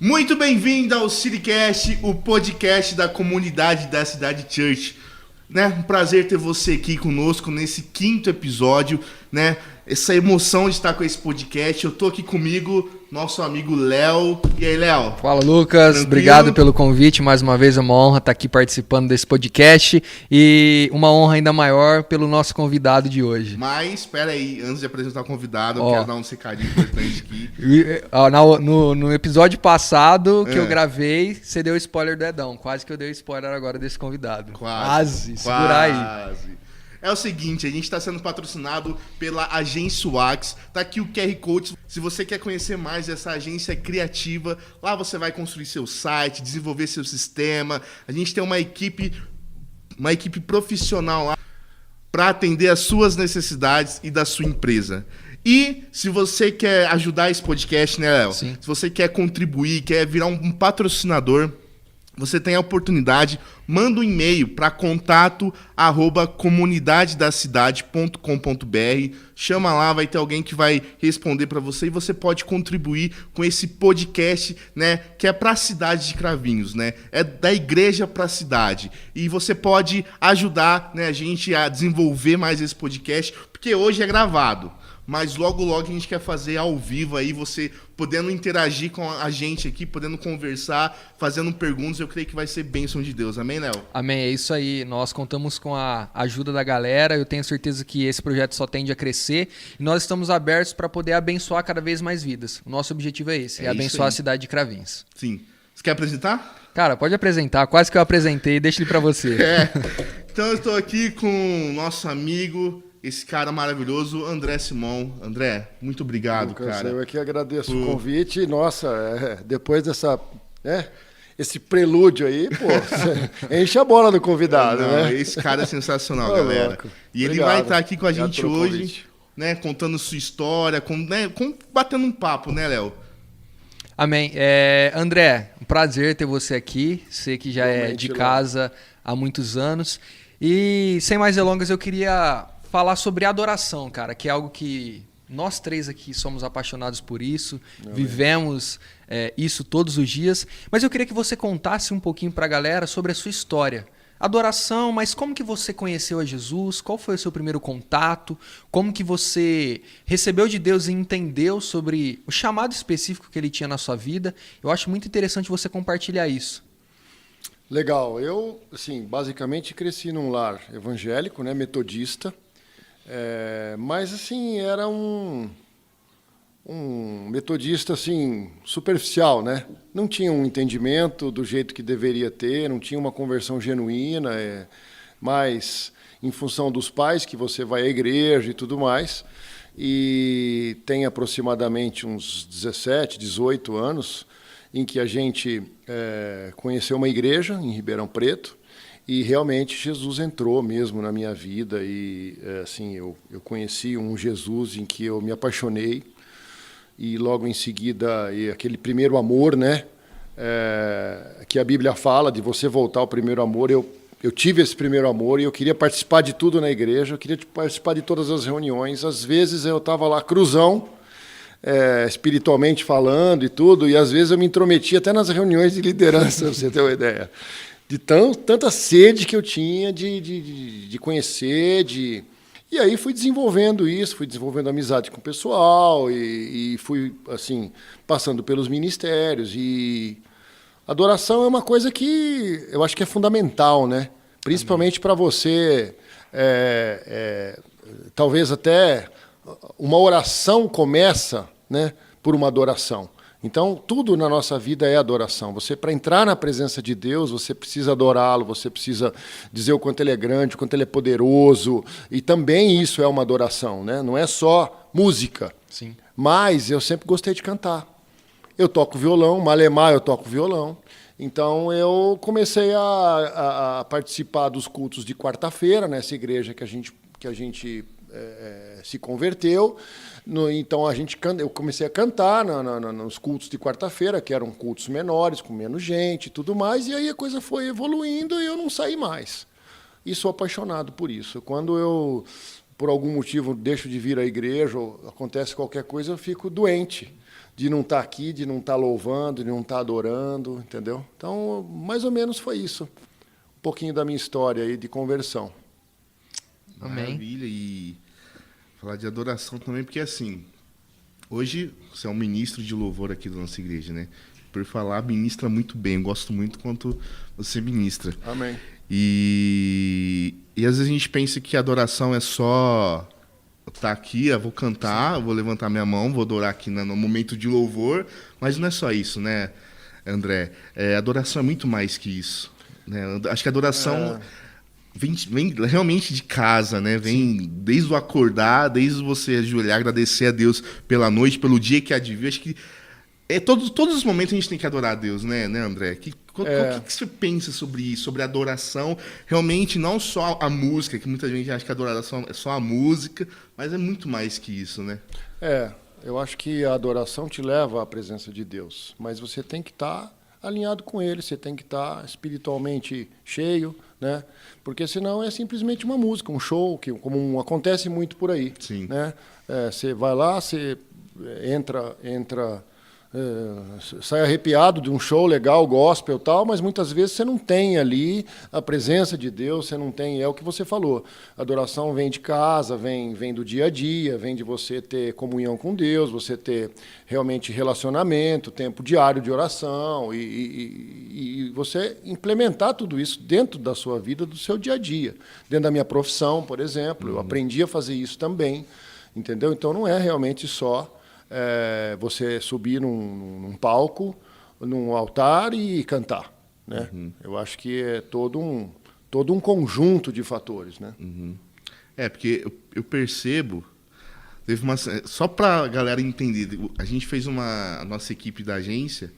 Muito bem-vindo ao CityCast, o podcast da comunidade da Cidade Church. Um prazer ter você aqui conosco nesse 5º episódio, Essa emoção de estar com esse podcast. Eu tô aqui comigo, nosso amigo Léo. E aí, Léo? Fala, Lucas. Tranquilo? Obrigado pelo convite. Mais uma vez é uma honra estar aqui participando desse podcast e uma honra ainda maior pelo nosso convidado de hoje. Mas, espera aí, antes de apresentar o convidado, eu quero dar um recadinho importante aqui. No episódio passado que eu gravei, você deu spoiler do Edão. Quase que eu dei spoiler agora desse convidado. Quase. Segura aí. É o seguinte, a gente está sendo patrocinado pela Agência Wax. Tá aqui o QR Code. Se você quer conhecer mais essa agência criativa, lá você vai construir seu site, desenvolver seu sistema. A gente tem uma equipe profissional lá para atender as suas necessidades e da sua empresa. E se você quer ajudar esse podcast, né, Léo? Sim. Se você quer contribuir, quer virar um patrocinador, você tem a oportunidade, manda um e-mail para contato@comunidadedacidade.com.br, chama lá, vai ter alguém que vai responder para você e você pode contribuir com esse podcast, que é para a cidade de Cravinhos, é da igreja para a cidade. E você pode ajudar, a gente a desenvolver mais esse podcast, porque hoje é gravado. Mas logo a gente quer fazer ao vivo aí, você podendo interagir com a gente aqui, podendo conversar, fazendo perguntas. Eu creio que vai ser bênção de Deus. Amém, Léo? Amém, é isso aí. Nós contamos com a ajuda da galera. Eu tenho certeza que esse projeto só tende a crescer. E nós estamos abertos para poder abençoar cada vez mais vidas. O nosso objetivo é esse, abençoar a cidade de Cravinhos. Sim. Você quer apresentar? Cara, pode apresentar. Quase que eu apresentei. Deixa ele para você. Então eu estou aqui com o nosso amigo, esse cara maravilhoso, André Simão. André, muito obrigado, Lucas, cara. Eu aqui agradeço o convite. Nossa, depois dessa, esse prelúdio aí, enche a bola do convidado, Esse cara é sensacional, galera. Louco. E ele vai estar aqui com a gente hoje, contando sua história, batendo um papo, Léo? Amém. André, um prazer ter você aqui. Sei que já é de casa há muitos anos. E sem mais delongas, eu queria falar sobre adoração, cara, que é algo que nós três aqui somos apaixonados por isso, vivemos isso todos os dias. Mas eu queria que você contasse um pouquinho para a galera sobre a sua história. Adoração, mas como que você conheceu a Jesus? Qual foi o seu primeiro contato? Como que você recebeu de Deus e entendeu sobre o chamado específico que ele tinha na sua vida? Eu acho muito interessante você compartilhar isso. Legal. Eu, basicamente cresci num lar evangélico, metodista, mas, era um metodista, superficial, Não tinha um entendimento do jeito que deveria ter, não tinha uma conversão genuína, mas em função dos pais que você vai à igreja e tudo mais. E tem aproximadamente uns 17, 18 anos em que a gente conheceu uma igreja em Ribeirão Preto e realmente Jesus entrou mesmo na minha vida e eu conheci um Jesus em que eu me apaixonei e logo em seguida aquele primeiro amor, que a Bíblia fala de você voltar ao primeiro amor. Eu tive esse primeiro amor e eu queria participar de tudo na igreja, eu queria participar de todas as reuniões. Às vezes eu estava lá cruzão, espiritualmente falando e tudo, e às vezes eu me intrometia até nas reuniões de liderança, pra você ter uma ideia. De tanta sede que eu tinha de conhecer, E aí fui desenvolvendo isso, fui desenvolvendo amizade com o pessoal e fui, passando pelos ministérios. E adoração é uma coisa que eu acho que é fundamental, Principalmente para você, talvez até uma oração começa, por uma adoração. Então, tudo na nossa vida é adoração. Você, para entrar na presença de Deus, você precisa adorá-lo, você precisa dizer o quanto ele é grande, o quanto ele é poderoso. E também isso é uma adoração, Não é só música. Sim. Mas eu sempre gostei de cantar. Eu toco violão, malemar eu toco violão. Então, eu comecei a participar dos cultos de quarta-feira, nessa igreja que a gente se converteu. Então eu comecei a cantar nos cultos de quarta-feira, que eram cultos menores, com menos gente e tudo mais, e aí a coisa foi evoluindo e eu não saí mais. E sou apaixonado por isso. Quando eu, por algum motivo, deixo de vir à igreja ou acontece qualquer coisa, eu fico doente. de não estar aqui, de não estar louvando, de não estar adorando, entendeu? Então, mais ou menos foi isso. Um pouquinho da minha história aí de conversão. Amém. Maravilha. E falar de adoração também, porque assim, hoje você é um ministro de louvor aqui da nossa igreja, né? Por falar, ministra muito bem. Eu gosto muito quanto você ministra. Amém. E às vezes a gente pensa que a adoração é só estar aqui, eu vou cantar, eu vou levantar minha mão, vou adorar aqui no momento de louvor, mas não é só isso, né, André? Adoração é muito mais que isso, né? Acho que a adoração vem realmente de casa, né? Vem desde o acordar, desde você ajoelhar, agradecer a Deus pela noite, pelo dia que há de vir. Acho que todos os momentos a gente tem que adorar a Deus, né André? O que você pensa sobre isso, sobre a adoração? Realmente, não só a música, que muita gente acha que a adoração é só a música, mas é muito mais que isso, né? Eu acho que a adoração te leva à presença de Deus, mas você tem que estar alinhado com Ele, você tem que estar espiritualmente cheio, né? Porque senão é simplesmente uma música, um show, como acontece muito por aí. Sim. Né? Você vai lá, você entra sai arrepiado de um show legal, gospel e tal, mas muitas vezes você não tem ali a presença de Deus, você não tem, é o que você falou, a adoração vem de casa, vem do dia a dia, vem de você ter comunhão com Deus, você ter realmente relacionamento, tempo diário de oração e você implementar tudo isso dentro da sua vida, do seu dia a dia. Dentro da minha profissão, por exemplo, eu aprendi a fazer isso também, entendeu? Então não é realmente só você subir num palco, num altar e cantar, né? Eu acho que é todo um conjunto de fatores, né? Porque eu percebo, só para a galera entender, a gente fez a nossa equipe da agência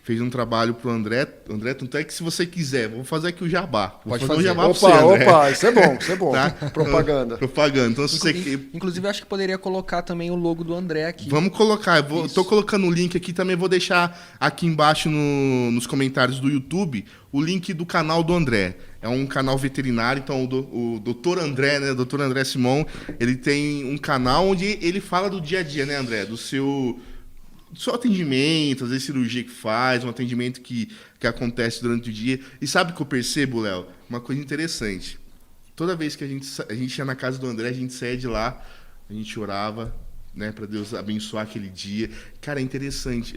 fez um trabalho pro André, tanto é que se você quiser, vou fazer aqui o jabá. Pode fazer. Opa, isso é bom. Tá? Propaganda. Então, se você... Inclusive, acho que poderia colocar também o logo do André aqui. Vamos colocar, tô colocando o link aqui, também vou deixar aqui embaixo nos comentários do YouTube o link do canal do André. É um canal veterinário, então o Dr. André, né, Dr. André Simon, ele tem um canal onde ele fala do dia a dia, né, André, do seu atendimento, às vezes cirurgia que faz, um atendimento que acontece durante o dia. E sabe o que eu percebo, Léo? Uma coisa interessante. Toda vez que a gente ia na casa do André, a gente saía de lá, a gente orava, né, para Deus abençoar aquele dia. Cara, é interessante.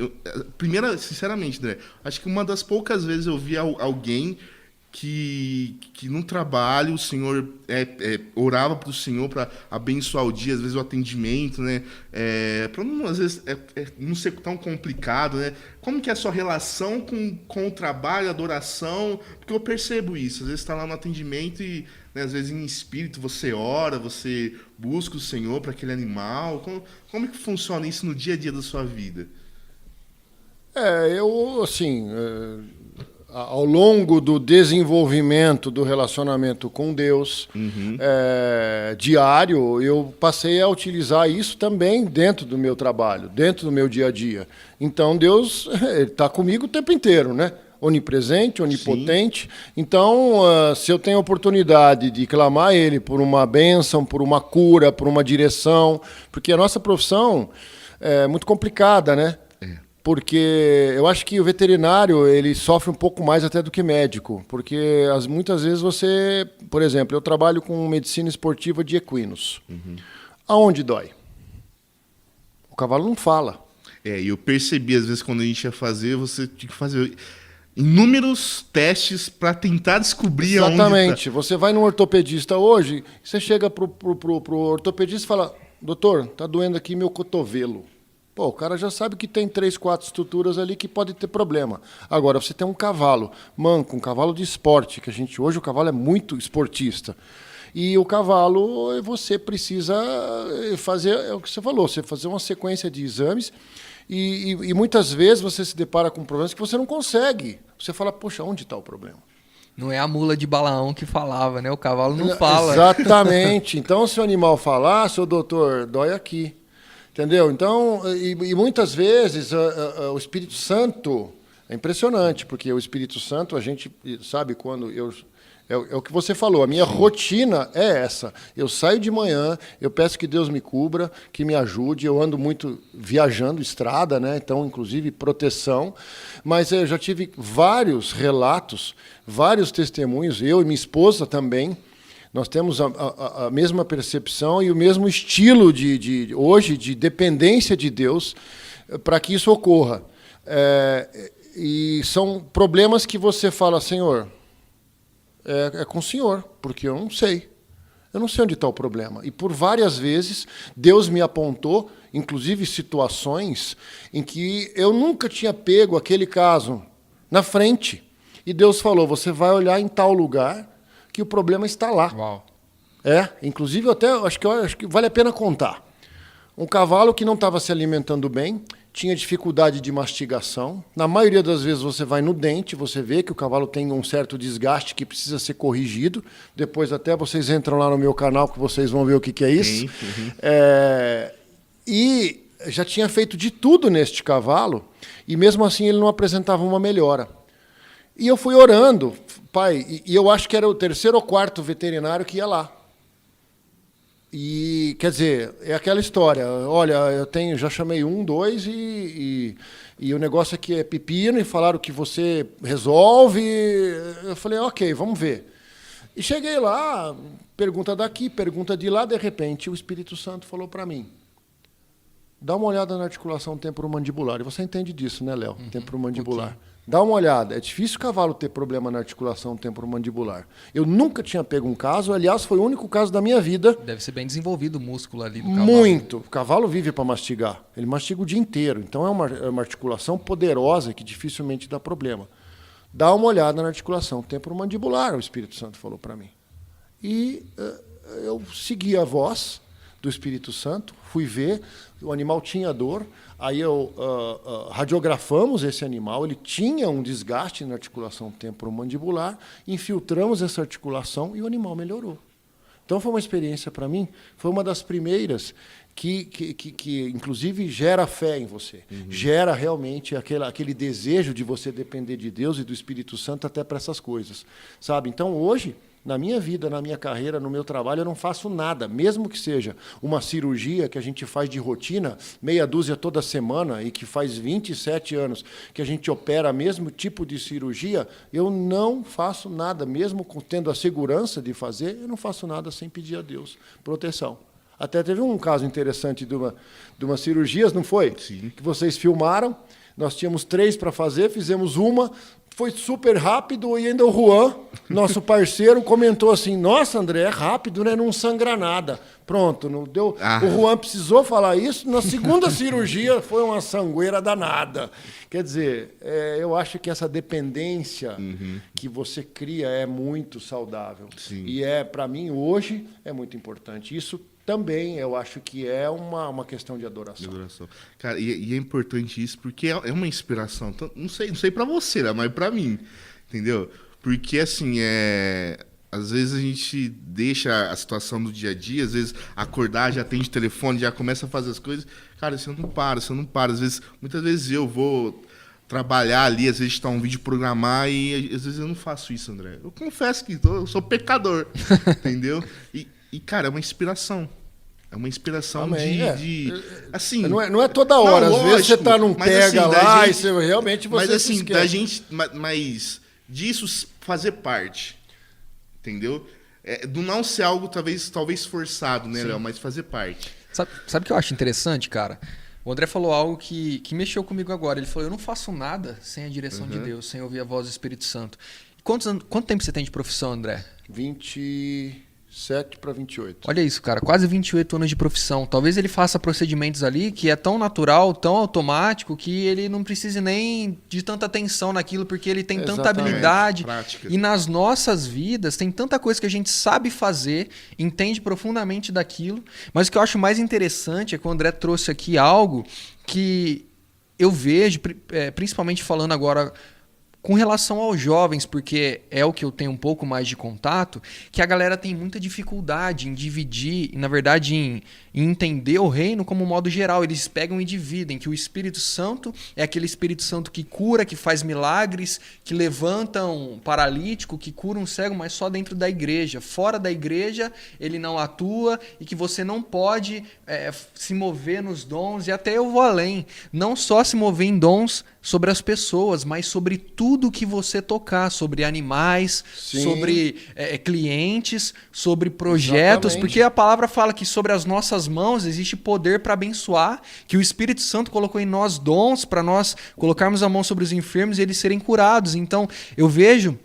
Sinceramente, André, acho que uma das poucas vezes eu vi alguém que no trabalho o Senhor orava para o Senhor para abençoar o dia, às vezes o atendimento, né? Para às vezes não ser tão complicado, né? Como que é a sua relação com o trabalho, a adoração? Porque eu percebo isso, às vezes está lá no atendimento e, né, às vezes em espírito você ora, você busca o Senhor para aquele animal. Como que funciona isso no dia a dia da sua vida? Ao longo do desenvolvimento do relacionamento com Deus, diário, eu passei a utilizar isso também dentro do meu trabalho, dentro do meu dia a dia. Então, Deus está comigo o tempo inteiro, né? Onipresente, onipotente. Sim. Então, se eu tenho a oportunidade de clamar a Ele por uma bênção, por uma cura, por uma direção, porque a nossa profissão é muito complicada, né? Porque eu acho que o veterinário ele sofre um pouco mais até do que médico, porque muitas vezes você, por exemplo, eu trabalho com medicina esportiva de equinos. Aonde dói? O cavalo não fala. E eu percebi, às vezes, quando a gente ia fazer, você tinha que fazer inúmeros testes para tentar descobrir aonde... Exatamente. Você vai num ortopedista hoje, você chega pro ortopedista e fala, doutor, tá doendo aqui meu cotovelo. Pô, o cara já sabe que tem 3, 4 estruturas ali que pode ter problema. Agora, você tem um cavalo manco, um cavalo de esporte, que hoje o cavalo é muito esportista. E o cavalo, você precisa fazer, é o que você falou, você fazer uma sequência de exames e muitas vezes você se depara com problemas que você não consegue. Você fala, poxa, onde está o problema? Não é a mula de Balaão que falava, né? O cavalo não fala. Exatamente. Então, se o animal falar, seu doutor, dói aqui. Entendeu? Então, e muitas vezes o Espírito Santo é impressionante, porque o Espírito Santo, a gente sabe quando É o que você falou, a minha rotina é essa. Eu saio de manhã, eu peço que Deus me cubra, que me ajude. Eu ando muito viajando, estrada, né? Então, inclusive, proteção. Mas eu já tive vários relatos, vários testemunhos, eu e minha esposa também. Nós temos a mesma percepção e o mesmo estilo hoje de dependência de Deus para que isso ocorra. E são problemas que você fala, Senhor, é com o Senhor, porque eu não sei. Eu não sei onde está o problema. E por várias vezes, Deus me apontou, inclusive situações em que eu nunca tinha pego aquele caso na frente. E Deus falou, você vai olhar em tal lugar que o problema está lá. Uau. Inclusive, eu acho que vale a pena contar. Um cavalo que não estava se alimentando bem, tinha dificuldade de mastigação. Na maioria das vezes você vai no dente, você vê que o cavalo tem um certo desgaste que precisa ser corrigido. Depois até vocês entram lá no meu canal que vocês vão ver o que é isso. Uhum. E já tinha feito de tudo neste cavalo e mesmo assim ele não apresentava uma melhora. E eu fui orando, pai, e eu acho que era o 3º ou 4º veterinário que ia lá. E, quer dizer, é aquela história, olha, já chamei 1, 2 e o negócio aqui é pepino e falaram que você resolve. Eu falei, ok, vamos ver. E cheguei lá, pergunta daqui, pergunta de lá, de repente o Espírito Santo falou para mim, dá uma olhada na articulação temporomandibular. E você entende disso, né, Léo? Temporomandibular. Dá uma olhada. É difícil o cavalo ter problema na articulação temporomandibular. Eu nunca tinha pego um caso, aliás, foi o único caso da minha vida. Deve ser bem desenvolvido o músculo ali do cavalo. Muito. O cavalo vive para mastigar. Ele mastiga o dia inteiro. Então é uma articulação poderosa que dificilmente dá problema. Dá uma olhada na articulação temporomandibular, o Espírito Santo falou para mim. E eu segui a voz do Espírito Santo, fui ver, o animal tinha dor, aí radiografamos esse animal, ele tinha um desgaste na articulação temporomandibular, infiltramos essa articulação e o animal melhorou. Então foi uma experiência para mim, foi uma das primeiras que inclusive gera fé em você, gera realmente aquele desejo de você depender de Deus e do Espírito Santo até para essas coisas, sabe? Então hoje, na minha vida, na minha carreira, no meu trabalho, eu não faço nada, mesmo que seja uma cirurgia que a gente faz de rotina, meia dúzia toda semana, e que faz 27 anos que a gente opera o mesmo tipo de cirurgia, eu não faço nada, mesmo tendo a segurança de fazer, eu não faço nada sem pedir a Deus proteção. Até teve um caso interessante de uma cirurgia, não foi? Sim. Que vocês filmaram, nós tínhamos 3 para fazer, fizemos uma, foi super rápido e ainda o Juan, nosso parceiro, comentou assim, nossa, André, é rápido, né? Não sangra nada. Pronto, não deu. O Juan precisou falar isso, na segunda cirurgia foi uma sangueira danada. Quer dizer, eu acho que essa dependência que você cria é muito saudável. Sim. E para mim, hoje, é muito importante. Isso também eu acho que é uma questão de adoração. Cara, e é importante isso porque é uma inspiração. Então, não sei para você, né, mas para mim, entendeu? Porque assim, às vezes a gente deixa a situação do dia a dia, às vezes acordar, já atende o telefone, já começa a fazer as coisas. Cara, você não para. Muitas vezes eu vou trabalhar ali, às vezes está um vídeo programar e às vezes eu não faço isso, André. Eu confesso que eu sou pecador, entendeu? E, cara, é uma inspiração. É uma inspiração. Amém, assim, não é toda hora. Às vezes você tá num pega assim, lá e você realmente você mas assim, se da gente, mas disso fazer parte. Entendeu? Do não ser algo talvez forçado, né, Léo? Mas fazer parte. Sabe o que eu acho interessante, cara? O André falou algo que mexeu comigo agora. Ele falou, eu não faço nada sem a direção de Deus, sem ouvir a voz do Espírito Santo. Quanto tempo você tem de profissão, André? 27 para 28. Olha isso, cara. Quase 28 anos de profissão. Talvez ele faça procedimentos ali que é tão natural, tão automático, que ele não precise nem de tanta atenção naquilo, porque ele tem tanta habilidade. Prática. E nas nossas vidas tem tanta coisa que a gente sabe fazer, entende profundamente daquilo. Mas o que eu acho mais interessante é que o André trouxe aqui algo que eu vejo, principalmente falando agora com relação aos jovens, porque é o que eu tenho um pouco mais de contato, que a galera tem muita dificuldade em dividir, na verdade, em entender o reino como modo geral. Eles pegam e dividem, que o Espírito Santo é aquele Espírito Santo que cura, que faz milagres, que levanta um paralítico, que cura um cego, mas só dentro da igreja. Fora da igreja, ele não atua e que você não pode se mover nos dons. E até eu vou além, não só se mover em dons sobre as pessoas, mas sobre tudo que você tocar, sobre animais, Sim. sobre clientes, sobre projetos, exatamente. Porque a palavra fala que sobre as nossas mãos existe poder para abençoar, que o Espírito Santo colocou em nós dons para nós colocarmos a mão sobre os enfermos e eles serem curados. Então, eu vejo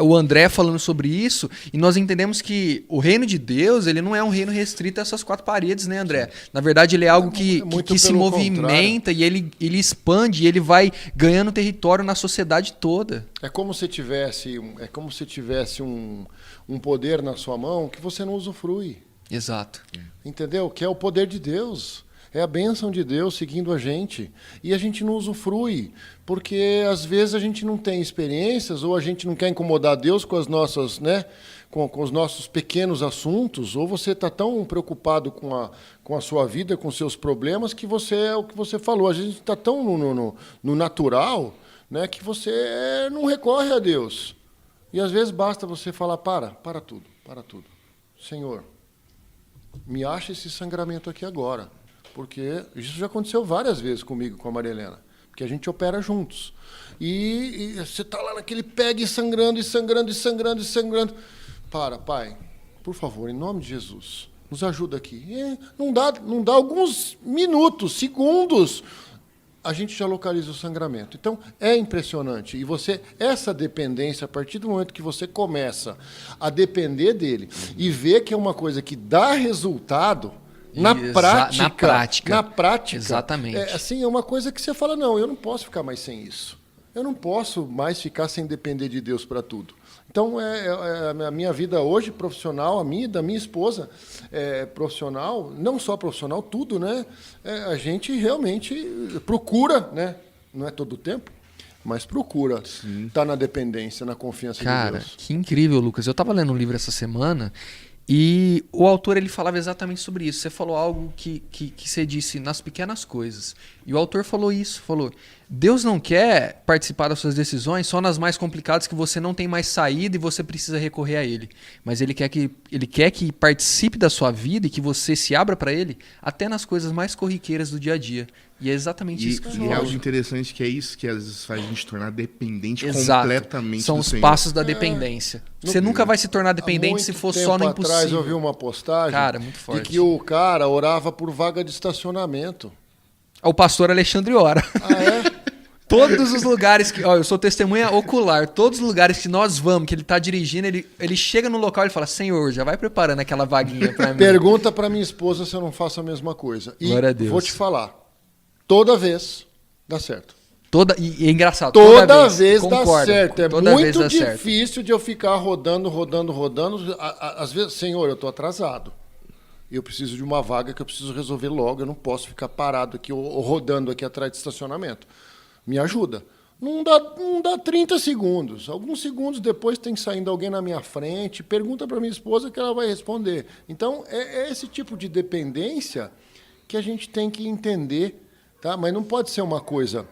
o André falando sobre isso, e nós entendemos que o reino de Deus, ele não é um reino restrito a essas 4 paredes, né, André? Na verdade, ele é algo que se movimenta e ele expande e ele vai ganhando território na sociedade toda. É como se tivesse um poder na sua mão que você não usufrui. Exato. Entendeu? Que é o poder de Deus. É a bênção de Deus seguindo a gente. E a gente não usufrui, porque às vezes a gente não tem experiências, ou a gente não quer incomodar Deus com as nossas, né, com os nossos pequenos assuntos, ou você está tão preocupado com a sua vida, com os seus problemas, que você é o que você falou. A gente está tão no natural, né, que você não recorre a Deus. E às vezes basta você falar, para tudo. Senhor, me acha esse sangramento aqui agora. Porque isso já aconteceu várias vezes comigo, com a Maria Helena, porque a gente opera juntos. E você está lá naquele pega e sangrando. Para, Pai, por favor, em nome de Jesus, nos ajuda aqui. Não dá alguns minutos, segundos, a gente já localiza o sangramento. Então, é impressionante. E essa dependência, a partir do momento que você começa a depender dele e ver que é uma coisa que dá resultado, na prática, exatamente. É uma coisa que você fala, não, eu não posso ficar mais sem isso. Eu não posso mais ficar sem depender de Deus para tudo. Então, a minha vida hoje, profissional, a minha e da minha esposa, profissional, não só profissional, tudo, né? A gente realmente procura, né? Não é todo o tempo, mas procura estar na dependência, na confiança de Deus. Cara, que incrível, Lucas. Eu estava lendo um livro essa semana e o autor ele falava exatamente sobre isso. Você falou algo que você disse nas pequenas coisas. E o autor falou isso, falou: Deus não quer participar das suas decisões só nas mais complicadas que você não tem mais saída e você precisa recorrer a Ele. Mas Ele quer que participe da sua vida e que você se abra para Ele até nas coisas mais corriqueiras do dia a dia. E é exatamente isso que é algo interessante, que é isso que às vezes faz a gente tornar dependente completamente São do os Senhor. Passos da dependência. Você nunca vai se tornar dependente se for só no impossível. Atrás eu vi uma postagem, cara, muito forte, de que o cara orava por vaga de estacionamento. O pastor Alexandre ora. Todos os lugares que... eu sou testemunha ocular. Todos os lugares que nós vamos, que ele está dirigindo, ele chega no local e fala: Senhor, já vai preparando aquela vaguinha para mim. Pergunta para minha esposa se eu não faço a mesma coisa. E glória a Deus. Vou te falar. Toda vez dá certo. E é engraçado. Toda vez dá certo. É toda muito vez dá difícil certo. de eu ficar rodando. Às vezes, Senhor, eu estou atrasado. Eu preciso de uma vaga que eu preciso resolver logo. Eu não posso ficar parado aqui ou rodando aqui atrás de estacionamento. Me ajuda. Não dá 30 segundos. Alguns segundos depois tem saindo alguém na minha frente. Pergunta para minha esposa que ela vai responder. Então, é esse tipo de dependência que a gente tem que entender. Tá? Mas não pode ser uma coisa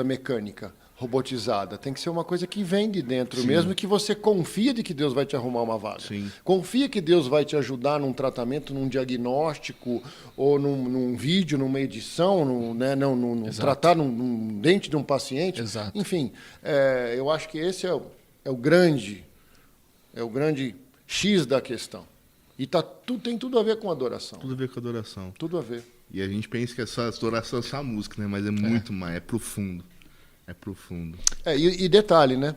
mecânica, robotizada. Tem que ser uma coisa que vem de dentro mesmo, que você confia de que Deus vai te arrumar uma vaga. Sim. Confia que Deus vai te ajudar num tratamento, num diagnóstico, ou num vídeo, numa edição, tratar num dente de um paciente. Exato. Enfim, eu acho que esse é o grande X da questão. E tem tudo a ver com adoração. Tudo a ver com adoração. Tudo a ver. E a gente pensa que essa adoração é só a música, né? Mas é muito mais, é profundo. É profundo. E detalhe, né?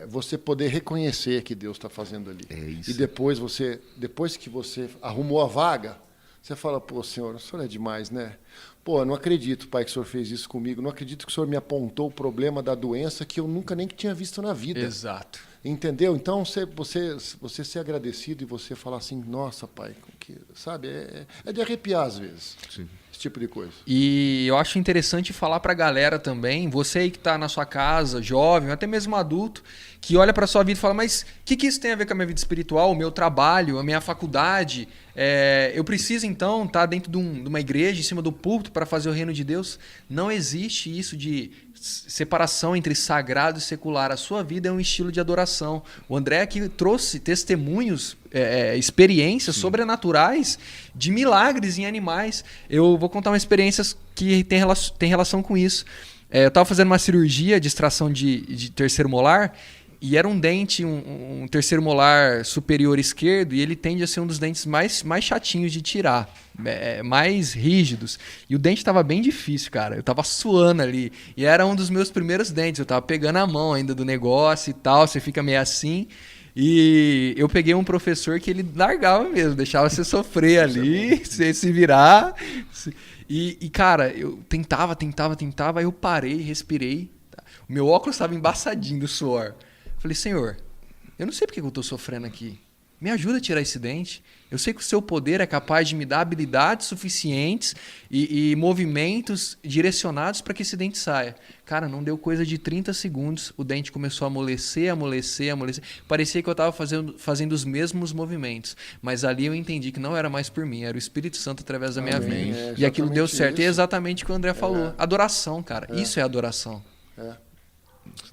Você poder reconhecer que Deus está fazendo ali. É isso. E depois que você arrumou a vaga, você fala: pô, Senhor, o Senhor é demais, né? Pô, não acredito, Pai, que o Senhor fez isso comigo. Não acredito que o Senhor me apontou o problema da doença que eu nunca nem tinha visto na vida. Exato. Entendeu? Então, você ser agradecido e você falar assim: nossa, Pai, sabe? É de arrepiar às vezes. Sim. esse tipo de coisa. E eu acho interessante falar pra galera também, você aí que tá na sua casa, jovem, até mesmo adulto, que olha pra sua vida e fala, mas o que isso tem a ver com a minha vida espiritual, o meu trabalho, a minha faculdade? Eu preciso então estar dentro de uma igreja, em cima do púlpito para fazer o reino de Deus? Não existe isso de separação entre sagrado e secular. A sua vida é um estilo de adoração. O André aqui trouxe testemunhos, experiências sobrenaturais de milagres em animais. Eu vou contar uma experiência que tem relação com isso. Eu estava fazendo uma cirurgia de extração de terceiro molar e era um dente, um terceiro molar superior esquerdo, e ele tende a ser um dos dentes mais chatinhos de tirar, mais rígidos. E o dente estava bem difícil, cara. Eu estava suando ali. E era um dos meus primeiros dentes. Eu estava pegando a mão ainda do negócio e tal. Você fica meio assim. E eu peguei um professor que ele largava mesmo, deixava você sofrer ali, você se virar. E, cara, eu tentava, aí eu parei, respirei. O meu óculos estava embaçadinho do suor. Falei, Senhor, eu não sei porque eu estou sofrendo aqui. Me ajuda a tirar esse dente. Eu sei que o seu poder é capaz de me dar habilidades suficientes e movimentos direcionados para que esse dente saia. Cara, não deu coisa de 30 segundos, o dente começou a amolecer. Parecia que eu estava fazendo os mesmos movimentos. Mas ali eu entendi que não era mais por mim, era o Espírito Santo através da minha vida. E aquilo deu certo. Isso. E é exatamente o que o André falou. Adoração, cara. Isso é adoração.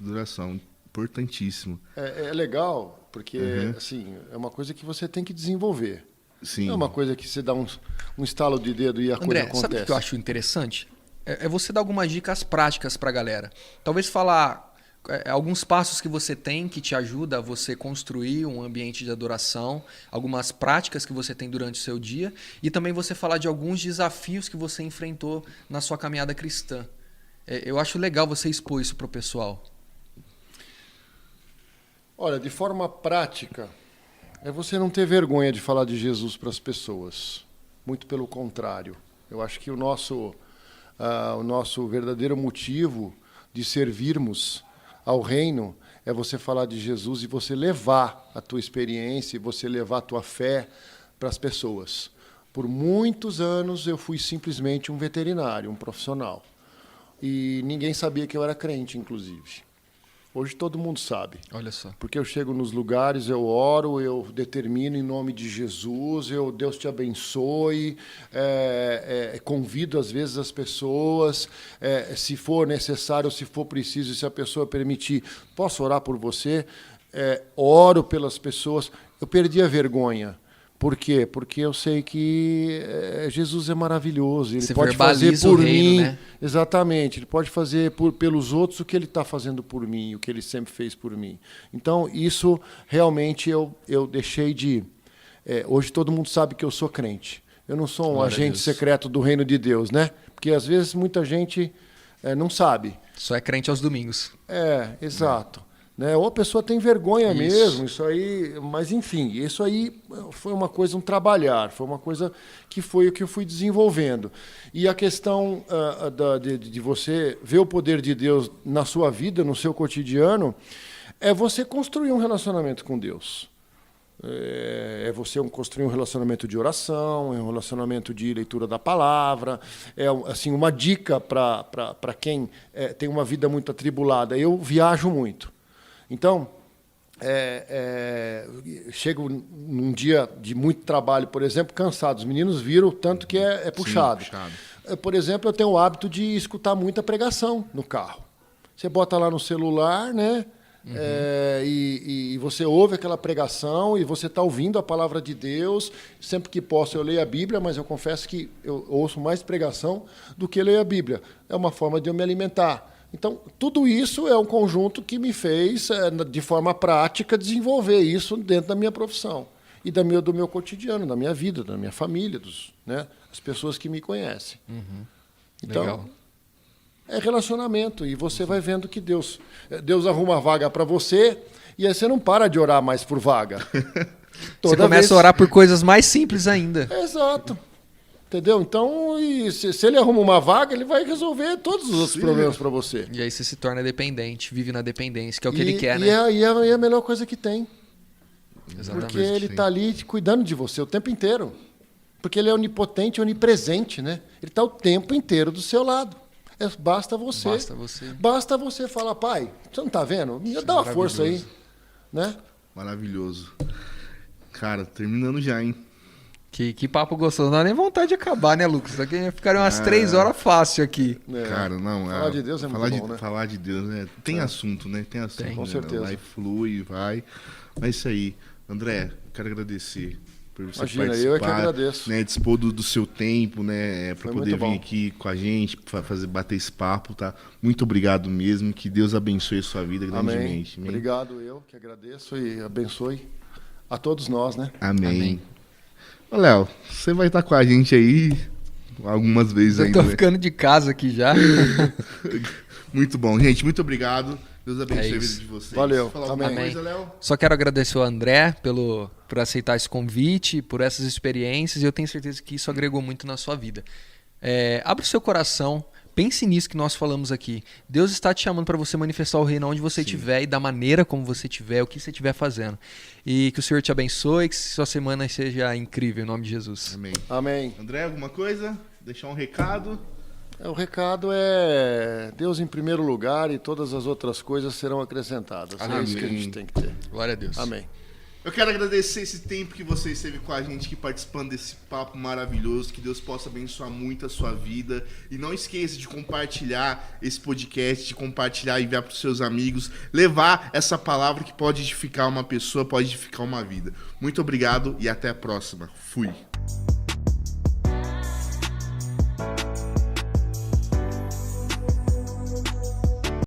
Adoração. Importantíssimo. É legal, porque assim, é uma coisa que você tem que desenvolver. Sim. Não é uma coisa que você dá um estalo de dedo e a André, coisa acontece. Sabe o que eu acho interessante? É você dar algumas dicas práticas para a galera. Talvez falar alguns passos que você tem que te ajuda a você construir um ambiente de adoração, algumas práticas que você tem durante o seu dia, e também você falar de alguns desafios que você enfrentou na sua caminhada cristã. Eu acho legal você expor isso para o pessoal. Olha, de forma prática, é você não ter vergonha de falar de Jesus para as pessoas. Muito pelo contrário. Eu acho que o nosso verdadeiro motivo de servirmos ao reino é você falar de Jesus e você levar a tua experiência, e você levar a tua fé para as pessoas. Por muitos anos eu fui simplesmente um veterinário, um profissional. E ninguém sabia que eu era crente, inclusive. Hoje todo mundo sabe. Olha só. Porque eu chego nos lugares, eu oro, eu determino em nome de Jesus, Deus te abençoe, convido às vezes as pessoas, se for necessário, se for preciso, se a pessoa permitir, posso orar por você? Oro pelas pessoas. Eu perdi a vergonha. Por quê? Porque eu sei que Jesus é maravilhoso. Ele pode fazer por mim, né? Exatamente. Ele pode fazer pelos outros o que ele está fazendo por mim, o que ele sempre fez por mim. Então, isso realmente eu deixei de... hoje todo mundo sabe que eu sou crente. Eu não sou um agente secreto do reino de Deus, né? Porque às vezes muita gente não sabe. Só é crente aos domingos. Exato. Né? Ou a pessoa tem vergonha mesmo, isso aí, mas enfim, isso aí foi uma coisa, um trabalhar, foi uma coisa que foi o que eu fui desenvolvendo. E a questão de você ver o poder de Deus na sua vida, no seu cotidiano, é você construir um relacionamento com Deus. É você construir um relacionamento de oração, um relacionamento de leitura da palavra. Assim, uma dica para quem tem uma vida muito atribulada. Eu viajo muito. Então, chego num dia de muito trabalho, por exemplo, cansado. Os meninos viram o tanto que é puxado. Sim, puxado. Por exemplo, eu tenho o hábito de escutar muita pregação no carro. Você bota lá no celular, né? E você ouve aquela pregação e você está ouvindo a palavra de Deus. Sempre que posso eu leio a Bíblia, mas eu confesso que eu ouço mais pregação do que leio a Bíblia. É uma forma de eu me alimentar. Então, tudo isso é um conjunto que me fez, de forma prática, desenvolver isso dentro da minha profissão e do meu cotidiano, da minha vida, da minha família, as pessoas que me conhecem. Então, legal. É relacionamento, e você vai vendo que Deus arruma vaga para você, e aí você não para de orar mais por vaga. Você começa a orar por coisas mais simples ainda. Exato. Entendeu? Então, se ele arruma uma vaga, ele vai resolver todos os outros problemas para você. E aí você se torna dependente, vive na dependência, que é o que ele quer, né? E é a melhor coisa que tem. Exatamente. Porque ele está ali cuidando de você o tempo inteiro. Porque ele é onipotente, onipresente, né? Ele está o tempo inteiro do seu lado. Basta você falar, pai, você não está vendo? Me dá uma força aí. Né? Maravilhoso. Cara, terminando já, hein? Que papo gostoso. Não dá nem vontade de acabar, né, Lucas? Aqui ficaria umas 3 horas fácil aqui. Cara, não. Falar de Deus é muito bom, né? Falar de Deus, né? Tem assunto, né? Tem assunto. Com né? certeza. Vai, flui, vai. Mas é isso aí. André, quero agradecer por você participar. Eu é que agradeço. Né, dispor do seu tempo, né? Para poder vir bom. aqui com a gente, bater esse papo, tá? Muito obrigado mesmo. Que Deus abençoe a sua vida grandemente. Amém. Obrigado, eu que agradeço e abençoe a todos nós, né? Amém. Ô, Léo, você vai estar com a gente aí algumas vezes ainda. Eu tô ficando de casa aqui já. Muito bom, gente. Muito obrigado. Deus abençoe a vida de vocês. Valeu. Falar alguma Amém. coisa, Léo? Só quero agradecer ao André por aceitar esse convite, por essas experiências, e eu tenho certeza que isso agregou muito na sua vida. Abra o seu coração, pense nisso que nós falamos aqui. Deus está te chamando para você manifestar o reino onde você estiver e da maneira como você estiver, o que você estiver fazendo. E que o Senhor te abençoe, que sua semana seja incrível, em nome de Jesus. Amém. Amém. André, alguma coisa? Deixar um recado? O recado é Deus em primeiro lugar e todas as outras coisas serão acrescentadas. Amém. É isso que a gente tem que ter. Glória a Deus. Amém. Eu quero agradecer esse tempo que você esteve com a gente aqui participando desse papo maravilhoso. Que Deus possa abençoar muito a sua vida. E não esqueça de compartilhar esse podcast, de compartilhar e enviar para os seus amigos. Levar essa palavra que pode edificar uma pessoa, pode edificar uma vida. Muito obrigado e até a próxima. Fui.